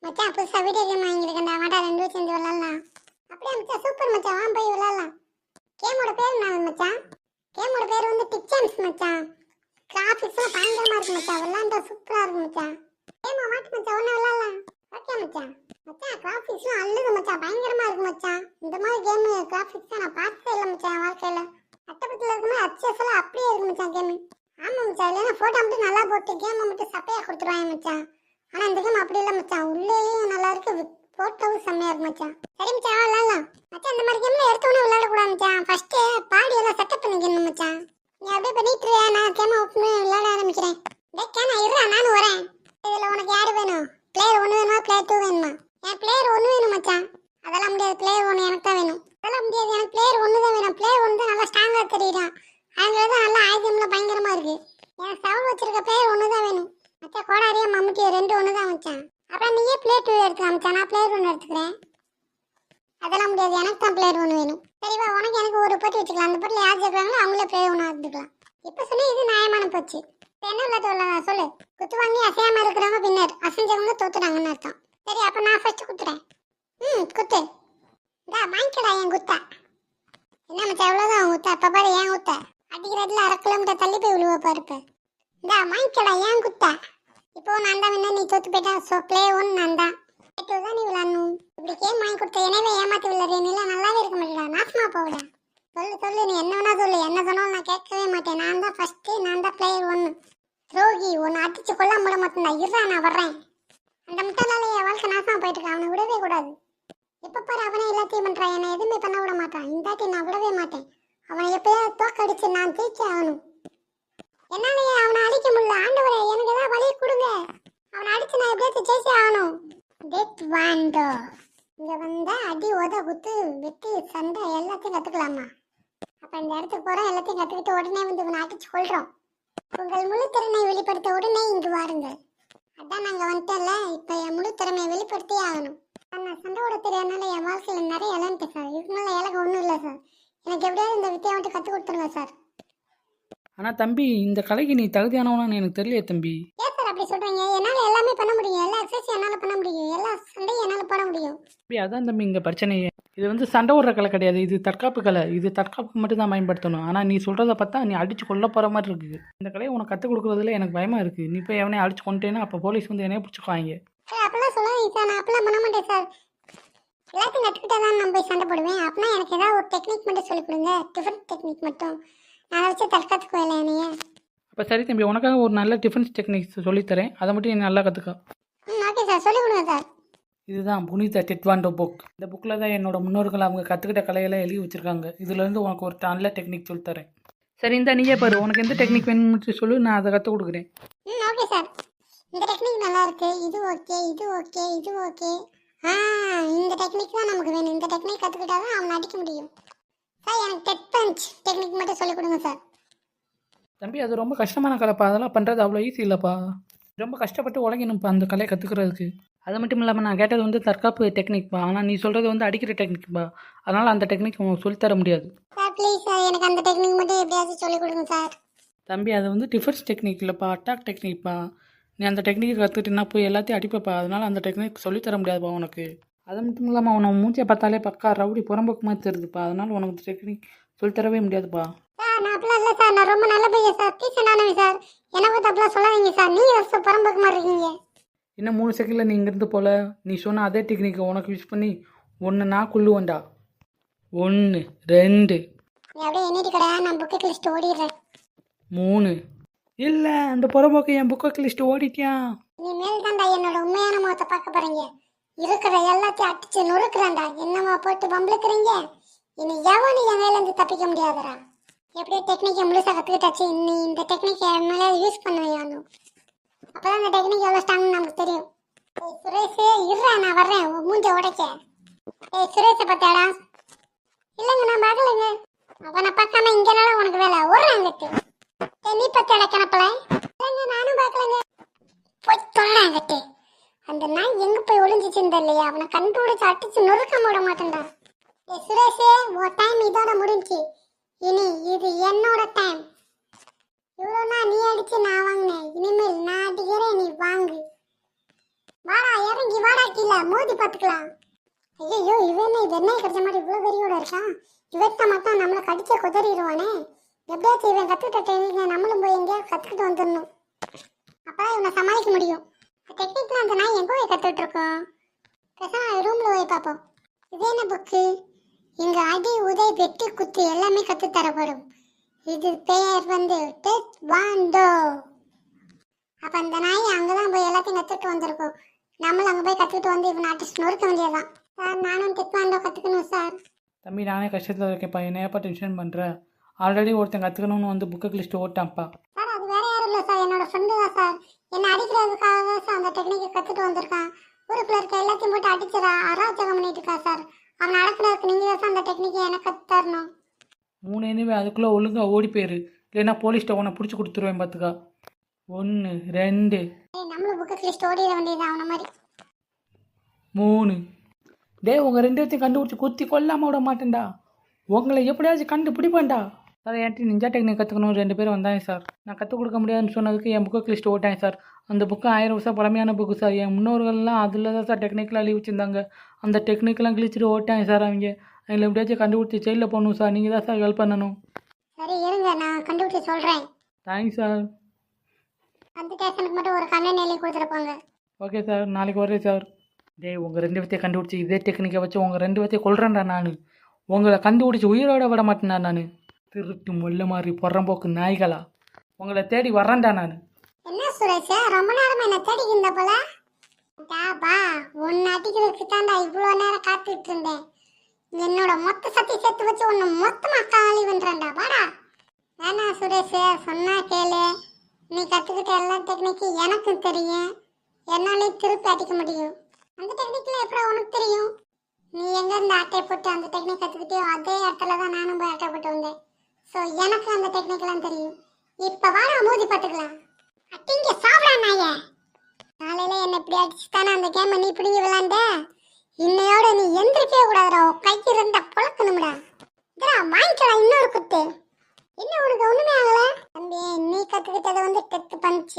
மச்சான் புதுசா video game வாங்கியிருக்கேன்டா. வாடா 2 பேரும் சேர்ந்து விளையாடலாம். அப்படியே மச்சான் சூப்பர் மச்சான், வா போய் விளையாடலாம். கேமோட பேர் என்ன மச்சான்? கேமோட பேர் வந்து டிக்சன்ஸ் மச்சான். கிராபிக்ஸ்லாம் பயங்கரமா இருக்கு மச்சான். விளையாண்டா சூப்பரா இருக்கு மச்சான். கேம மாட்டு மச்சான், ஒண்ணு விளையாடலாம். ஓகே மச்சான். மச்சான் கிராபிக்ஸ்லாம் அள்ளுது மச்சான், பயங்கரமா இருக்கு மச்சான். இந்த மாதிரி கேம் கிராபிக்ஸ் நான் பார்த்ததே இல்லை மச்சான் என் வாழ்க்கையில. அட்டப்பத்துல இருக்குமே அச்சஸ் எல்லாம் அப்படியே இருக்கு மச்சான் கேம். ஆமா மச்சான், இல்லைன்னா போட்டோ மட்டும் நல்லா போட்டு கேமை மட்டும் சப்பையா கொடுத்துருவாங்க மச்சான். ஆனா இந்த கேம் அப்படி இல்லை மச்சான், உள்ளேயும் நல்லா இருக்கு, போட்டோவும் செம்மையா இருக்கு மச்சான். சரி மச்சான் விளையாடலாம் மச்சான். இந்த மாதிரி கேம்ல எடுத்தோன்னே விளையாடக்கூடாது மச்சான். ஃபர்ஸ்ட் பாடி எல்லாம் செட்டப் பண்ணிக்கணும் மச்சான். நீ அப்படியே பண்ணிட்டு நான் கேம் ஓப்பன் விளையாட ஆரம்பிக்கிறேன். கேனா இருடா, நானும் வரேன். இதுல உனக்கு யாரு வேணும்? பிளேயர் 1 வேணுமா பிளேயர் 2 வேணுமா? என் பிளேயர் 1 வேணும் மச்சான். அதெல்லாம் முடியாது, பிளேயர் 1 எனக்கு தான் வேணும். அதெல்லாம் முடியாது, எனக்கு பிளேயர் 1 தான் வேணும். பிளேயர் 1 தான் நல்லா ஸ்ட்ராங்கா தெரியுறான். அதனால தான் நல்லா ஆயுதம்லாம் பயங்கரமா இருக்கு. எனக்கு சவுண்ட் வச்சிருக்க பிளேயர் 1 தான் வேணும் மச்சான். கோடாரியா மம்முட்டி 2 1 தான் மச்சான். அப்புறம் நீயே பிளேயர் 2 எடுத்துக்கலாம் மச்சான். நான் பிளேயர் 1 எடுத்துக்கிறேன். அதெல்லாம் முடியாது, எனக்கு தான் பிளேயர் 1 வேணும். சரிவா, உனக்கு எனக்கு ஒரு போட்டி வச்சுக்கலாம். அந்த போட்டியில் யார் ஜெயிக்கிறாங்களோ அவங்களே பிளேயர் 1 எடுத்துக்கலாம். இப்போ சொன்னி இது நியாயமான போச்சு. இப்போ என்ன விளையாட்டு சொல்லு. குத்து வாங்கி அசையாம இருக்கிறவங்க பின்னர், அசைஞ்சவங்க தோத்துட்டாங்கன்னு அர்த்தம். சரி, அப்போ நான் ஃபர்ஸ்ட் குத்துறேன். குத்து. இந்தா வாங்கிக்கடா என் குத்தா. என்ன மச்சான் எவ்வளோதான் குத்தா? இப்போ பாரு ஏன் குத்தா அடிக்கிறதுல 1/2 கிலோமீட்டர் தள்ளி போய் விழுவ பாருப்ப. இந்தா வாங்கிக்கடா ஏன் குத்தா. இப்போ நான் தான் வேணும், நீ தோத்து போயிட்டா. ஸோ பிளேயர் 1 நான் தான். தான் நீ விளாடணும். இப்படி கேம் வாங்கி கொடுத்த எனவே ஏமாத்தி விளையாடுறேன். இல்லை நல்லாவே இருக்க மாட்டேடா, நாசமா போவிடா. சொல்லு நீ என்ன வேணா சொல்லு. என்ன சொன்னாலும் நான் கேட்கவே மாட்டேன். நான் தான் ஃபர்ஸ்ட், நான் தான் பிளேயர் 1. ரோகி ஒன்று அடிச்சு கொல்ல முட மாட்டேன்டா. இருடா நான் வர்றேன். அந்த முட்டாளால என் வாழ்க்கை நாசமா போயிட்டு இருக்கான். அவனை விடவே கூடாது. எப்ப பாரு அவனே எல்லாத்தையும் பண்றான், என்னை எதுவுமே பண்ண விட மாட்டான். இந்தாட்டி நான் விடவே மாட்டேன். அவனை எப்பயாவது தோக்கடிச்சு நான் ஜெயிச்சே ஆகணும். என்னாலேயே அவனை அழிக்க முடியல. ஆண்டவரே எனக்கு ஏதாவது வழி கொடுங்க. அவனை அடிச்சு நான் எப்படியாச்சும் ஜெயிச்சே ஆகணும். டெத் வாண்டோ இங்க வந்தா அடி உத குத்து வெட்டி சண்டை எல்லாத்தையும் கத்துக்கலாமா? அப்ப இந்த இடத்துக்கு போறோம், எல்லாத்தையும் கத்துக்கிட்டு உடனே வந்து இவனை அடிச்சு கொள்றோம். உங்கள் முழு திறனை வெளிப்படுத்த உடனே இங்கு வாருங்கள். அதான் நாங்க வந்துட்டோம்ல, இப்ப என் முழு திறமையை வெளிப்படுத்தியே ஆகணும். நான் சண்டை ஓட தெரியாதனால என் வாழ்க்கையில நிறைய இழந்துட்டேன் சார். இதுக்கு மேல எனக்கு ஒன்றும் இல்லை சார். எனக்கு எப்படியாவது இந்த வித்தையை மட்டும் கற்றுக் கொடுத்துருங்க சார். ஆனால் தம்பி, இந்த கலைக்கு நீ தகுதியானவனான்னு எனக்கு தெரியல தம்பி. ஏன் சார் அப்படி சொல்றீங்க? என்னால் எல்லாமே பண்ண முடியும். எல்லா எக்ஸசைஸும் என்னால் பண்ண முடியும். எல்லா சண்டையும் என்னால் போட முடியும். தம்பி அதான் தம்பி இங்கே பிரச்சனையே. இது வந்து சண்டை ஓடுற கலை கிடையாது, இது தற்காப்பு கலை. இது தற்காப்புக்கு மட்டும் தான் பயன்படுத்தணும். ஆனால் நீ சொல்கிறத பார்த்தா நீ அடித்து கொல்ல போகிற மாதிரி இருக்குது. இந்த கலையை உனக்கு கற்றுக் கொடுக்குறதுல எனக்கு பயமாக இருக்குது. நீ போய் எவனையும் அடிச்சு கொண்டேன்னா அப்போ போலீஸ் வந்து என்னைய பிடிச்சிக்குவாங்க. சார் அப்படிலாம் சொல்லாதீங்க சார். நான் அப்படிலாம் பண்ண மாட்டேன் சார். எல்லாத்தையும் கற்றுக்கிட்டா தான் நான் போய் சண்டை போடுவேன். அப்படின்னா எனக்கு ஏதாவது ஒரு டெக்னிக் மட்டும் சொல்லிக் கொடுங்க. டிஃபரெண்ட் டெக்னிக் மட்டும். நான் வச்சு தற்காத்துக்குவேன் இல்லை என்னைய. அப்போ சரி தம்பி, உனக்காக ஒரு நல்ல டிஃபென்ஸ் டெக்னிக்ஸ் சொல்லித்தரேன். அதை மட்டும் நீ நல்லா கற்றுக்க. ஓகே சார், சொல்லிக் கொடுங்க சார். இதுதான் புனித டெட்வாண்டோ புக். இந்த புக்கில் தான் என்னோட முன்னோர்கள் அவங்க கற்றுக்கிட்ட கலையெல்லாம் எழுதி வச்சுருக்காங்க. இதுலேருந்து உனக்கு ஒரு நல்ல டெக்னிக் சொல்லித்தரேன். சரி, இந்த நீயே பாரு, உனக்கு எந்த டெக்னிக் வேணும்னு சொல்லு, நான் அதை கற்றுக் கொடுக்குறேன். Okay sir. இந்த டெக்னிக் நல்லா இருக்கு. இது ஓகே, இது ஓகே, இது ஓகே. இந்த டெக்னிக் தான் நமக்கு வேணும். இந்த டெக்னிக் கற்றுக்கிட்டா தான் அவனை அடிக்க முடியும். சார் எனக்கு டெட் பஞ்ச் டெக்னிக் மட்டும் சொல்லிக் கொடுங்க சார். தம்பி அது ரொம்ப கஷ்டமான கலைப்பா. அதெல்லாம் பண்ணுறது அவ்வளோ ஈஸி இல்லைப்பா. ரொம்ப கஷ்டப்பட்டு உழைக்கணும்ப்பா அந்த கலையை கற்றுக்கிறதுக்கு. அது மட்டும் இல்லாமல் நான் கேட்டது வந்து தற்காப்பு டெக்னிக்ப்பா. ஆனால் நீ சொல்கிறது வந்து அடிக்கிற டெக்னிக்ப்பா. அதனால் அந்த டெக்னிக் உங்களுக்கு சொல்லித்தர முடியாது. சார் ப்ளீஸ் சார், எனக்கு அந்த டெக்னிக் மட்டும் எப்படியாச்சும் சொல்லிக் கொடுங்க சார். தம்பி அது வந்து டிஃபென்ஸ் டெக்னிக் இல்லைப்பா, அட்டாக் டெக்னிக்ப்பா. நீ அந்த டெக்னிக்கை கற்றுக்கிட்டீங்கன்னா போய் எல்லாத்தையும் அடிப்பப்பா. அதனால் அந்த டெக்னிக் சொல்லித்தர முடியாதுப்பா உனக்கு. அது மட்டும் இல்லாமல் அவனை மூஞ்சியை பார்த்தாலே பக்கா ரவுடி புறம்போக்கு மாதிரி தெரியுதுப்பா. அதனால் உனக்கு டெக்னிக் சொல்லித்தரவே முடியாதுப்பா. சார் நான் அப்படிலாம் இல்லை சார். நான் ரொம்ப நல்ல பையன் சார். ப்ளீஸ் நானே சார். என்ன பார்த்து அப்படிலாம் சொல்லாதீங்க சார். நீங்கள் புறம்போக்கு மாதிரி இருக்கீங்க. இன்னும் 3 செகண்டில் நீ இங்கேருந்து போல. நீ சொன்ன அதே டெக்னிக்கை உனக்கு யூஸ் பண்ணி ஒன்று நான் கொள்ளுவேன்டா. 1 2 நீ அப்படியே எண்ணிட்டு கடை, நான் புக்கு லிஸ்ட் ஓடிடுறேன். 3. இல்லை, அந்த புறம்போக்கு என் புக்கு லிஸ்ட்டு ஓடிட்டியான். இனிமேல் தான்டா என்னோட உண்மையான முகத்தை பார்க்க போறீங்க. இருக்கிற எல்லாத்தையும் அடிச்சு நொறுக்குறேன்டா. என்னமா போட்டு பம்பளுக்குறீங்க. இனி எவனு என் மேல இருந்து தப்பிக்க முடியாதுடா. எப்படியோ டெக்னிக்கை முழுசா கற்றுக்கிட்டாச்சு. நீ இந்த டெக்னிக்கை என் மேலே யூஸ் பண்ணுவேன். அப்பதான் இந்த டெக்னிக் எவ்வளோ ஸ்ட்ராங்னு நமக்கு தெரியும். சுரேஷ் இருறா, நான் வர்றேன். மூஞ்ச உடைக்க. சுரேஷை பார்த்தாடா? இல்லைங்க நான் பார்க்கலைங்க. அவனை பார்க்காம இங்கனால உனக்கு வேலை ஓடுறாங்கட்டு. நீ பத்தாட கணப்பில் இல்லைங்க, நானும் பார்க்கலங்க. போய் தொடாங்கட்டு. அந்த நாய் எங்க போய் ஒளிஞ்சிச்சுன்னு இல்லையா? அவனை கண்டுபிடிச்சு அடிச்சு நொறுக்க விட மாட்டேன்டா. சுரேஷ், உன் டைம் இதோட முடிஞ்சு. இனி இது என்னோட டைம். இவ்வளோனா நீ அடிச்சு நான் வாங்கினேன். இனிமேல் நான் அடிக்கிறேன், நீ வாங்கு. வாடா ஏற இறங்கி வாடா கீழே மோதி பாத்துக்கலாம். ஐயோ இவன் என்ன இது என்ன கிடைச்ச மாதிரி இவ்வளவு வெறியோட இருக்கான். இவர்த்த மட்டும் நம்மளை கடிச்ச குதறிடுவானே. எப்படியாச்சும் இவன் கத்துக்கிட்ட டெக்னிக்கை நம்மளும் போய் எங்கேயா கத்துக்கிட்டு வந்துடணும். அப்பதான் இவனை சமாளிக்க முடியும். டெக்னிக்லாம் அந்த நாய் எங்க போய் கத்துக்கிட்டு இருக்கோம். பேசாம ரூம்ல போய் பார்ப்போம். இது என்ன புக்கு? இங்க அடி உதை வெட்டு குத்து எல்லாமே கத்து தரப்படும். இது பெயர் வந்து டெக்வாண்டோ. அப்ப அந்த நாய் அங்கதான் போய் எல்லாத்தையும் கத்துட்டு வந்திருக்கோம். நம்மளும் அங்க போய் கத்துக்கிட்டு வந்து இவனை அடிச்சு நொறுக்க வேண்டியதான். சார் நானும் டெக்வாண்டோ கத்துக்கணும் சார். தம்பி நானே கஷ்டத்தில் இருக்கேன்ப்பா, என்னையப்பா டென்ஷன் பண்ணுறேன். ஆல்ரெடி ஒருத்தன் கற்றுக்கணும்னு வந்து புக்கு லிஸ்ட் ஓட்டான்ப்பா. சார் அது வேற யாரும் இல்லை சார், என்னோட ஃப்ரெண்டு தான் சார். என்னை அடிக்கிறதுக்காக தான் சார் அந்த டெக்னிக்கை கற்றுட்டு வந்திருக்கான். ஊருக்குள்ள இருக்க எல்லாத்தையும் போட்டு அடிச்சிடா அராஜகம் பண்ணிட்டு இருக்கா சார். அவனை அடக்கிறதுக்கு நீங்கள் தான் சார் அந்த டெக்னிக்கை எனக்கு கற்று தரணும். 3 எனிவே அதுக்குள்ளே ஒழுங்காக ஓடி போயிரு, இல்லைன்னா போலீஸ்ட்ட உன்னை பிடிச்சி கொடுத்துருவேன் பார்த்துக்கா. 1 2 நம்மளும் புக்கு லிஸ்ட் ஓடிட வேண்டியது அவனை மாதிரி. 3. டேய் உங்கள் 2 பேர்த்தையும் கண்டுபிடிச்சி குத்தி கொல்லாமல் விட மாட்டேன்டா. உங்களை எப்படியாச்சும் கண்டுபிடிப்பேன்டா. சார் என்கிட்ட நிஞ்சா டெக்னிக் கற்றுக்கணும் 2 பேர் வந்தாங்க சார். நான் கற்றுக் கொடுக்க முடியாதுன்னு சொன்னதுக்கு என் புக்கு லிஸ்ட் ஓட்டாங்க சார். அந்த புக்கு 1000 வருஷம் பழமையான புக்கு சார். என் முன்னோர்கள்லாம் அதில் தான் சார் டெக்னிக்கெலாம் அழிவு வச்சுருந்தாங்க. அந்த டெக்னிக்கெலாம் கிழிச்சிட்டு ஓட்டாங்க சார். அவங்கள எப்படியாச்சும் கண்டுபிடிச்சி ஜெயிலில் போகணும் சார். நீங்கள் தான் சார் ஹெல்ப் பண்ணணும். சரி இருங்க நான் கண்டுபிடிச்சி சொல்கிறேன். Thanks sir. அந்த ஸ்டேஷனுக்கு மட்டும் ஒரு கண்ணன் எழுதி கொடுத்துருப்பாங்க. ஓகே சார், நாளைக்கு வரேன் சார். டேய் உங்கள் 2 பேர்த்தையும் கண்டுபிடிச்சி இதே டெக்னிக்கை வச்சு உங்கள் 2 பேர்த்தையும் கொள்றேன்டா நான். உங்களை கண்டுபிடிச்சி உயிரோட விட மாட்டேன்டா நான். திருட்டு முள்ள மாதிரி புறம்போக்கு நாய்களா, உங்களை தேடி வர்றேன்டா நான். என்ன சுரேஷ் ரொம்ப நேரமா என்ன தேடிக்கு இருந்த போல? பா உன்னை அடிக்கிறதுக்கு தாண்டா இவ்வளோ நேரம் காத்துட்டு இருந்தேன். என்னோட மொத்த சக்தி சேர்த்து வச்சு உன்னை மொத்தமாக காலி பண்ணுறேன்டா. வாடா. வேணா சுரேஷ் சொன்னா கேளு. நீ கற்றுக்கிட்ட எல்லா டெக்னிக்கும் எனக்கும் தெரியும். என்னாலே திருப்பி அடிக்க முடியும். அந்த டெக்னிக்கில் எப்படி உனக்கு தெரியும்? நீ எங்கே இருந்து ஆட்டை போட்டு அந்த டெக்னிக் கற்றுக்கிட்டியோ அதே இடத்துல தான் நானும் போய் ஆட்டை போட்டு வந்தேன். ஸோ எனக்கு அந்த டெக்னிக்லாம் தெரியும். இப்போ வாடா மோதி பார்த்துக்கலாம். அட்டிங்க சாப்பிடா நாயே. காலையில என்ன இப்படி அடிச்சுதானே அந்த கேமை நீ பிடிங்கி விளாண்ட. இன்னையோட நீ எந்திரிக்கவே கூடாதுடா. கைக்கு இருந்தா புழக்கணும்டா. இதா வாங்கிக்கலாம் இன்னொரு குத்து. என்ன உனக்கு ஒண்ணுமே ஆகல? தம்பி நீ கத்துக்கிட்டது வந்து டெத்து பஞ்ச்,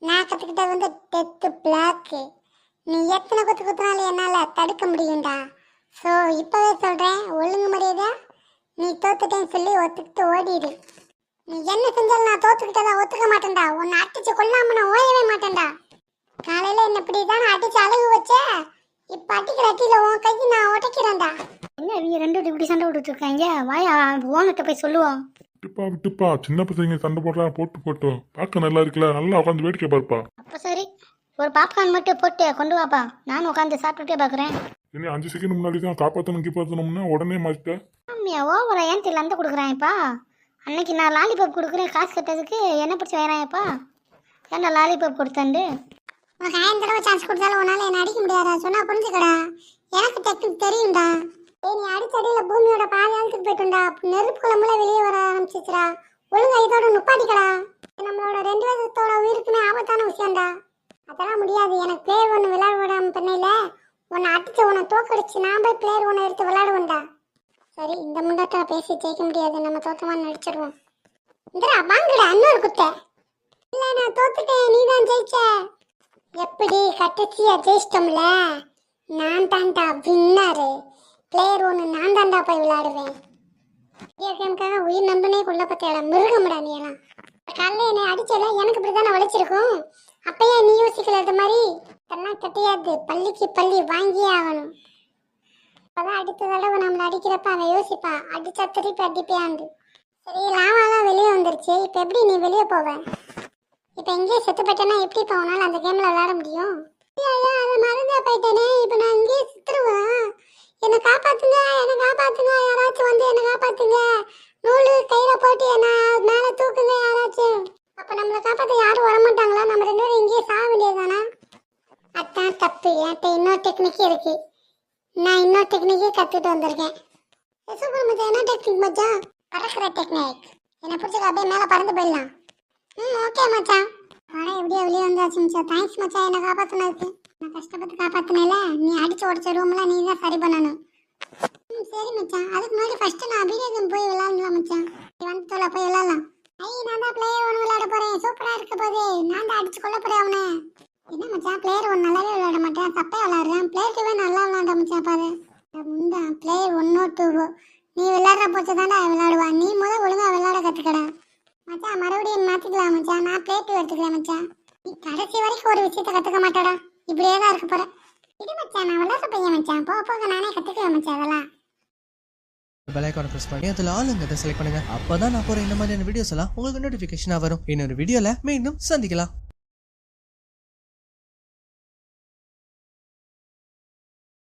நான் கத்துக்கிட்டது வந்து டெத்து பிளாக். நீ எத்தனை குத்து குத்துனாலும் என்னால தடுக்க முடியும்டா. ஸோ இப்பவே சொல்றேன் ஒழுங்கு மரியாதை நீ தோத்துட்டேன்னு சொல்லி ஒத்துக்கிட்டு ஓடிடு. நீ என்ன செஞ்சாலும் நான் தோத்துக்கிட்டதா ஒத்துக்க மாட்டேன்டா. உன்னை அடிச்சு கொல்லாம நான் ஓயவே மாட்டேன்டா. காலையில என்ன இப்படிதான் அடிச்சு அழகு வச்ச. இப்ப அடிக்கிற அடியில உன் கைக்கு நான் உடைக்கிறேன்டா. என்ன இவங்க 2 பேரும் இப்படி சண்டை விட்டுட்டு இருக்காங்க? வாயா ஓனர்கிட்ட போய் சொல்லுவோம். விட்டுப்பா சின்ன பசங்க சண்டை போடுறாங்க. போட்டோம் பார்க்க நல்லா இருக்குல்ல, நல்லா உட்காந்து வேடிக்கை பார்ப்பா. அப்போ சரி ஒரு பாப்கார்ன் மட்டும் போட்டு கொண்டு வாப்பா, நானும் உட்காந்து சாப்பிட்டுட்டே பார்க்குறேன். இனி 5 செகண்ட் முன்னாடி தான் காப்பாற்றணும்னா உடனே மாறிட்டேன். ஆமாம் ஓவரா ஏன் தெரியல அந்த கொடுக்குறாங்கப்பா. அன்னைக்கு நான் லாலிபாப் கொடுக்குறேன் காசு கட்டதுக்கு என்ன பிடிச்சி வைறாங்கப்பா. ஏன்டா லாலிபாப் கொடுத்தாண்டு? உனக்கு 1000 தடவை சான்ஸ் கொடுத்தாலும் உன்னால என்ன அடிக்க முடியாதா? சொன்னா புரிஞ்சுக்கடா. எனக்கு டெக்னிக் தெரியும்டா. நீ அடிச்ச அடியில பூமியோட பாதாளத்துக்கு போயிட்டுண்டா. நெருப்பு குழம்புல வெளியே வர ஆரம்பிச்சிச்சுடா. ஒழுங்கா இதோட நுப்பாட்டிக்கடா. நம்மளோட 2 பேர்த்தோட உயிருக்குமே ஆபத்தான விஷயம்டா. அதெல்லாம் முடியாது. எனக்கு பிளேயர் ஒன்று விளையாட விடாம பண்ணல. உன்னை அடிச்சு உன்னை தோக்கடிச்சு நான் போய் பிளேயர் ஒன்று எடுத்து விளையாடுவேன்டா. சரி இந்த முண்டாட்டா பேசி ஜெயிக்க முடியாது. நம்ம தோத்தமான்னு நடிச்சிடுவோம். இந்தரா வாங்கடா இன்னொரு குத்தை. இல்லை நான் தோத்துட்டேன், நீ தான் ஜெயிச்ச. எப்படி கட்டச்சியா ஜெயிச்சிட்டோம்ல. நான் தான்டா வின்னரு. பிளேயர் ஒன்று நான் தான்டா போய் விளையாடுவேன். கேமுக்காக உயிர் நம்பனே கொள்ள பத்தியாடா மிருகமுடா நீ எல்லாம். காலைல என்னை அடிச்சல எனக்கு இப்படி தானே வலிச்சிருக்கும். அப்பயே நீ யோசிக்கல இது மாதிரி. இதெல்லாம் கட்டியாது, பள்ளிக்கு பள்ளி வாங்கியே ஆகணும். அப்பதான் அடுத்த தடவை நம்மளை அடிக்கிறப்ப அவன் யோசிப்பா அடிச்சா திருப்பி அடிப்பியாண்டு. சரி லாவாலாம் வெளியே வந்துருச்சு. இப்போ எப்படி நீ வெளியே போவ? இப்போ எங்கேயே செத்து போயிட்டேன்னா எப்படி இப்போ உன்னால அந்த கேம்ல விளையாட முடியும்? ஐயா அதை மறந்தே போயிட்டேனே. இப்போ நான் இங்கேயே சுத்துருவேன். என்னை காப்பாத்துங்க, என்னை காப்பாத்துங்க, யாராச்சும் வந்து என்னை காப்பாத்துங்க. நூலு கையில போட்டு என்ன மேலே தூக்குங்க யாராச்சும். அப்போ நம்மளை காப்பாற்ற யாரும் வரமாட்டாங்களா? நம்ம 2 பேரும் இங்கேயே சாக வேண்டியதுதானா? அதான் தப்பு. என்கிட்ட இன்னொரு டெக்னிக் இருக்கு. நான் இன்னொரு டெக்னிக்கே கற்றுட்டு வந்திருக்கேன். சூப்பர் மச்சான். என்ன டெக்னிக் மச்சான்? பறக்கிற டெக்னிக். என்னை பிடிச்சிக்க அப்படியே மேலே பறந்து போயிடலாம். ஓகே மச்சான். ஆனால் எப்படியோ வெளியே வந்தாச்சு மச்சான். தேங்க்ஸ் மச்சான் என்னை காப்பாற்றினதுக்கு. நான் கஷ்டப்பட்டு காப்பாற்றினேல. நீ அடிச்சு உடச்ச ரூம்லாம் நீ தான் சரி பண்ணணும். சரி மச்சான். அதுக்கு முன்னாடி ஃபர்ஸ்ட் நான் வீடியோ கேம் போய் விளையாடலாம் மச்சான். நீ வந்து தோல போய் விளையாடலாம். நான் தான் பிளேயர் ஒன்று விளையாட போகிறேன். சூப்பராக இருக்க போதே. நான் தான் அடிச்சு கொள்ள போகிறேன் அவனை. என்ன மச்சான் பிளேயர் 1 நல்லாவே விளையாட மாட்டேன், தப்பே விளையாடுறேன். பிளேயர் 2 நல்லா விளையாட மச்சான் பாரு. முண்டா பிளேயர் 1 2 நீ விளையாடுற போச்சு தாண்டா விளையாடுவா. நீ ஒழுங்கா விளையாட கத்துக்கடா மச்சான். மறுபடியும் மாத்திக்கலாம் மச்சான். நான் பிளேயர் 2 எடுத்துக்கிறேன் மச்சான். நீ கடைசி வரைக்கும் ஒரு விஷயத்த கத்துக்க மாட்டடா, இப்படியே தான் இருக்க போற. இது மச்சான் நான் விளையாடுற பையன் மச்சான், போக போக நானே கத்துக்குவேன் மச்சான். அதெல்லாம் பெல் ஐகானை பிரஸ் பண்ணி அதில் ஆளுங்கிறத செலக்ட் பண்ணுங்க. அப்பதான் நான் போற இந்த மாதிரியான வீடியோஸ் எல்லாம் உங்களுக்கு நோட்டிஃபிகேஷனா வரும். இன்னொரு வீடியோல மீண்டும் சந்திக்கலாம்.